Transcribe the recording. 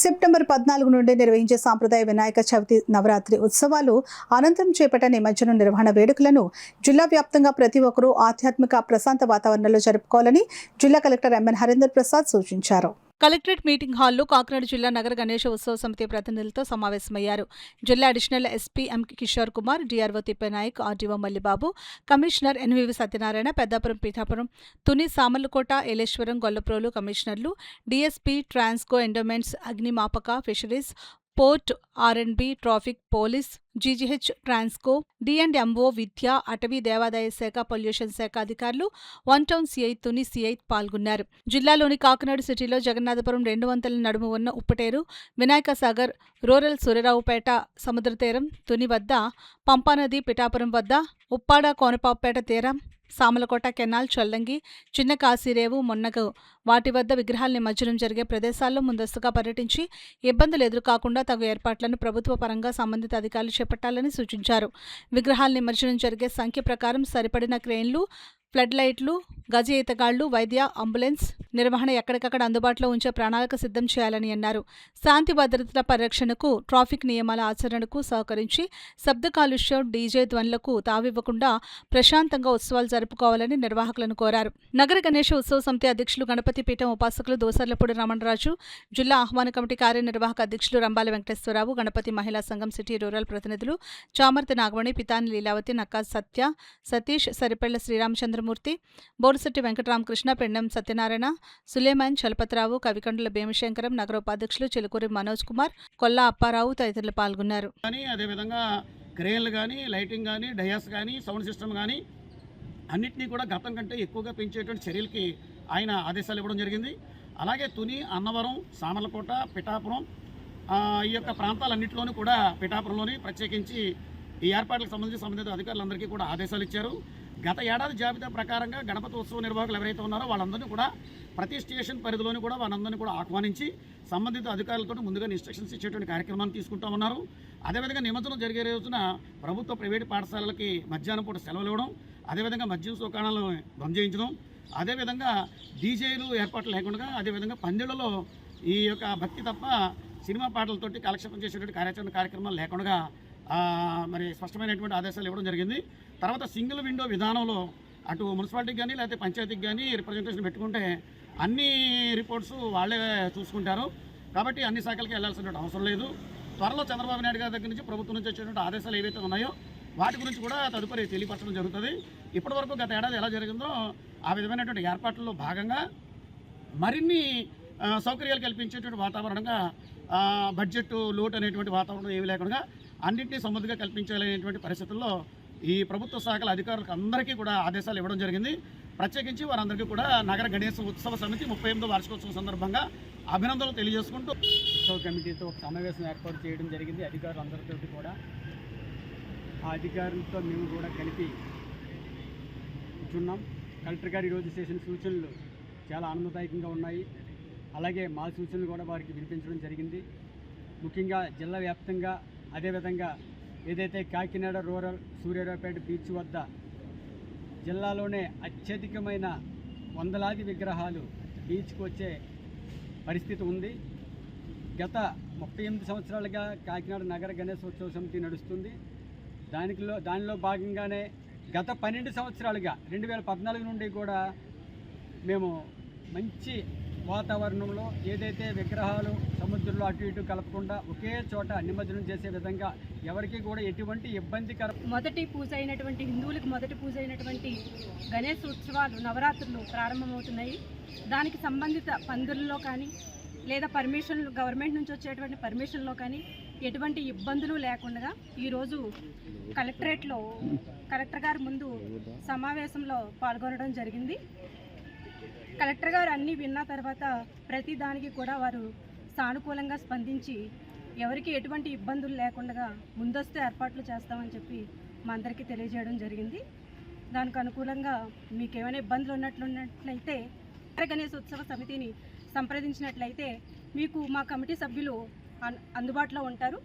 September 14 నుండి నిర్వహించే సాంప్రదాయ వినాయక చవితి నవరాత్రి ఉత్సవాలు అనంతరం చేపట్టే నిమజ్జనం నిర్వహణ వేడుకలను జిల్లా వ్యాప్తంగా ప్రతి ఒక్కరూ ఆధ్యాత్మిక ప్రశాంత వాతావరణంలో జరుపుకోవాలని జిల్లా కలెక్టర్ ఎంఎన్ హరీందర్ ప్రసాద్ సూచించారు. కలెక్టరేట్ మీటింగ్ హాల్లో కాకినాడ జిల్లా నగర గణేష ఉత్సవ సమితి ప్రతినిధులతో సమావేశమయ్యారు. జిల్లా additional SP M Kishore Kumar, DRO Tippanayak, RDO Mallibabu, commissioner NVV Satyanarayana, Peddapuram, Pithapuram, Tuni, Samarlakota, Yeleswaram, Gollaprolu కమిషనర్లు, డీఎస్పీ, ట్రాన్స్కో, ఎండోమెంట్స్, అగ్నిమాపక, fisheries, port, R and B, traffic, police, GGH, Transco, D and MO, విద్య, అటవీ, దేవాదాయ శాఖ, పొల్యూషన్ శాఖ అధికారులు, one town CI, Tuni CI పాల్గొన్నారు. జిల్లాలోని కాకినాడ సిటీలో జగన్నాథపురం 2 వంతెనల నడుమ ఉన్న ఉప్పటేరు, వినాయక సాగర్, రూరల్ సూర్యరావుపేట సముద్ర తీరం, తుని వద్ద పంపానది, పిఠాపురం వద్ద ఉప్పాడ, కోనపాపేట తీరం, సామలకోట కెనాల్, చల్లంగి, చిన్న కాశీరేవు, మొన్నగు వాటి వద్ద విగ్రహాల నిమజ్జనం జరిగే ప్రదేశాల్లో ముందస్తుగా పర్యటించి ఇబ్బందులు ఎదురుకాకుండా తగు ఏర్పాట్లను ప్రభుత్వ పరంగా సంబంధిత అధికారులు చేపట్టాలని సూచించారు. విగ్రహాల నిమజ్జనం జరిగే సంఖ్య ప్రకారం సరిపడిన క్రేన్లు, ఫ్లడ్ లైట్లు, గజ ఈతగాళ్లు, వైద్య, అంబులెన్స్ నిర్వహణ ఎక్కడికక్కడ అందుబాటులో ఉంచే ప్రణాళిక సిద్ధం చేయాలని అన్నారు. శాంతి భద్రతల పరిరక్షణకు, ట్రాఫిక్ నియమాల ఆచరణకు సహకరించి శబ్ద కాలుష్యం, డీజే ధ్వనులకు తావివ్వకుండా ప్రశాంతంగా ఉత్సవాలు జరుపుకోవాలని నిర్వాహకులను కోరారు. నగర గణేష ఉత్సవ సమితి అధ్యక్షులు, గణపతి పీఠం ఉపాసకులు దోసర్లపూడి రమణరాజు, జిల్లా ఆహ్వాన కమిటీ కార్యనిర్వాహక అధ్యక్షులు రంబాల వెంకటేశ్వరరావు, గణపతి మహిళా సంఘం సిటీ రూరల్ ప్రతినిధులు చామర్తి నాగమణి, పితాని లీలావతి, నక్కా సత్య, సతీష్, సరిపెళ్ల శ్రీరామచంద్రమూర్తి, బోరుశెట్టి వెంకటరామకృష్ణ, పెండం సత్యనారాయణ, సులేమాన్, చలపతిరావు, కవికండుల భీమశంకరం, నగర ఉపాధ్యక్షులు చిలుకూరి మనోజ్ కుమార్, కొల్లా అప్పారావు తదితరులు పాల్గొన్నారు. అదేవిధంగా క్రేన్లు కానీ, లైటింగ్ కానీ, డయాస్ కానీ, సౌండ్ సిస్టమ్ కానీ అన్నింటినీ కూడా గతం కంటే ఎక్కువగా పెంచేటువంటి చర్యలకి ఆయన ఆదేశాలు ఇవ్వడం జరిగింది. అలాగే తుని, అన్నవరం, సామర్లకోట, పిఠాపురం ఈ యొక్క ప్రాంతాలన్నింటిలోనూ కూడా పిఠాపురంలోని ప్రత్యేకించి ఈ ఏర్పాట్లకు సంబంధించి సంబంధిత అధికారులందరికీ కూడా ఆదేశాలు ఇచ్చారు. గత ఏడాది జాబితా ప్రకారంగా గణపతి ఉత్సవ నిర్వాహకులు ఎవరైతే ఉన్నారో వాళ్ళందరినీ కూడా ప్రతి స్టేషన్ పరిధిలోని కూడా వాళ్ళందరినీ కూడా ఆహ్వానించి సంబంధిత అధికారులతో ముందుగా ఇన్స్ట్రక్షన్స్ ఇచ్చేటువంటి కార్యక్రమాన్ని తీసుకుంటా ఉన్నారు. అదేవిధంగా నిమజ్జనం జరిగే రోజున ప్రభుత్వ ప్రైవేటు పాఠశాలలకి మధ్యాహ్నం పూట సెలవులు ఇవ్వడం, అదేవిధంగా మద్యం దుకాణాలను బంద్ చేయించడం, అదేవిధంగా డీజేలు ఏర్పాట్లు లేకుండా, అదేవిధంగా పందిళ్లలో ఈ యొక్క భక్తి తప్ప సినిమా పాటలతోటి కాలక్షేపం చేసేటువంటి కార్యక్రమాలు లేకుండా మరి స్పష్టమైనటువంటి ఆదేశాలు ఇవ్వడం జరిగింది. తర్వాత సింగిల్ విండో విధానంలో అటు మున్సిపాలిటీకి కానీ లేకపోతే పంచాయతీకి కానీ రిప్రజెంటేషన్ పెట్టుకుంటే అన్ని రిపోర్ట్స్ వాళ్ళే చూసుకుంటారు. కాబట్టి అన్ని శాఖలకి వెళ్లాల్సినటువంటి అవసరం లేదు. త్వరలో చంద్రబాబు నాయుడు గారి దగ్గర నుంచి ప్రభుత్వం నుంచి వచ్చేటువంటి ఆదేశాలు ఏవైతే ఉన్నాయో వాటి గురించి కూడా తదుపరి తెలియపరచడం జరుగుతుంది. ఇప్పటివరకు గత ఏడాది ఎలా జరిగిందో ఆ విధమైనటువంటి ఏర్పాట్లలో భాగంగా మరిన్ని సౌకర్యాలు కల్పించేటువంటి వాతావరణంగా బడ్జెట్ లోటు అనేటువంటి వాతావరణం ఏమి లేకుండా అన్నింటినీ సమృద్ధిగా కల్పించాలనేటువంటి పరిస్థితుల్లో ఈ ప్రభుత్వ శాఖల అధికారులకు అందరికీ కూడా ఆదేశాలు ఇవ్వడం జరిగింది. ప్రత్యేకించి వారందరికీ కూడా నగర గణేశ ఉత్సవ సమితి 38వ వార్షికోత్సవం సందర్భంగా అభినందనలు తెలియజేసుకుంటూ ఉత్సవ కమిటీతో ఒక సమావేశం ఏర్పాటు చేయడం జరిగింది. అధికారులందరితో కూడా ఆ అధికారులతో మేము కూడా కలిపి కూర్చున్నాం. కలెక్టర్ గారు ఈరోజు చేసిన సూచనలు చాలా ఆనందదాయకంగా ఉన్నాయి. అలాగే మా సూచనలు కూడా వారికి వినిపించడం జరిగింది. ముఖ్యంగా జిల్లా వ్యాప్తంగా అదేవిధంగా ఏదైతే కాకినాడ రూరల్ సూర్యారావుపేట బీచ్ వద్ద జిల్లాలోనే అత్యధికమైన వందలాది విగ్రహాలు బీచ్కి వచ్చే పరిస్థితి ఉంది. గత 38 సంవత్సరాలుగా కాకినాడ నగర గణేశోత్సవ సమితి నడుస్తుంది. దానిలో భాగంగానే గత 12 సంవత్సరాలుగా 2014 నుండి కూడా మేము మంచి వాతావరణంలో ఏదైతే విగ్రహాలు సముద్రంలో అటు ఇటు కలపకుండా ఒకే చోట నిమజ్జనం చేసే విధంగా ఎవరికి కూడా ఎటువంటి ఇబ్బందికర మొదటి పూజ అయినటువంటి హిందువులకు మొదటి పూజ అయినటువంటి గణేశ ఉత్సవాలు నవరాత్రులు ప్రారంభమవుతున్నాయి. దానికి సంబంధిత పందిరుల్లో కానీ లేదా పర్మిషన్లు గవర్నమెంట్ నుంచి వచ్చేటువంటి పర్మిషన్లో కానీ ఎటువంటి ఇబ్బందులు లేకుండా ఈరోజు కలెక్టరేట్లో కలెక్టర్ గారి ముందు సమావేశంలో పాల్గొనడం జరిగింది. కలెక్టర్ గారు అన్నీ విన్న తర్వాత ప్రతి దానికి కూడా వారు సానుకూలంగా స్పందించి ఎవరికి ఎటువంటి ఇబ్బందులు లేకుండా ముందస్తు ఏర్పాట్లు చేస్తామని చెప్పి మా అందరికీ తెలియజేయడం జరిగింది. దానికి అనుకూలంగా మీకు ఏమైనా ఇబ్బందులు ఉన్నట్లయితే గణేశ ఉత్సవ సమితిని సంప్రదించినట్లయితే మీకు మా కమిటీ సభ్యులు అందుబాటులో ఉంటారు.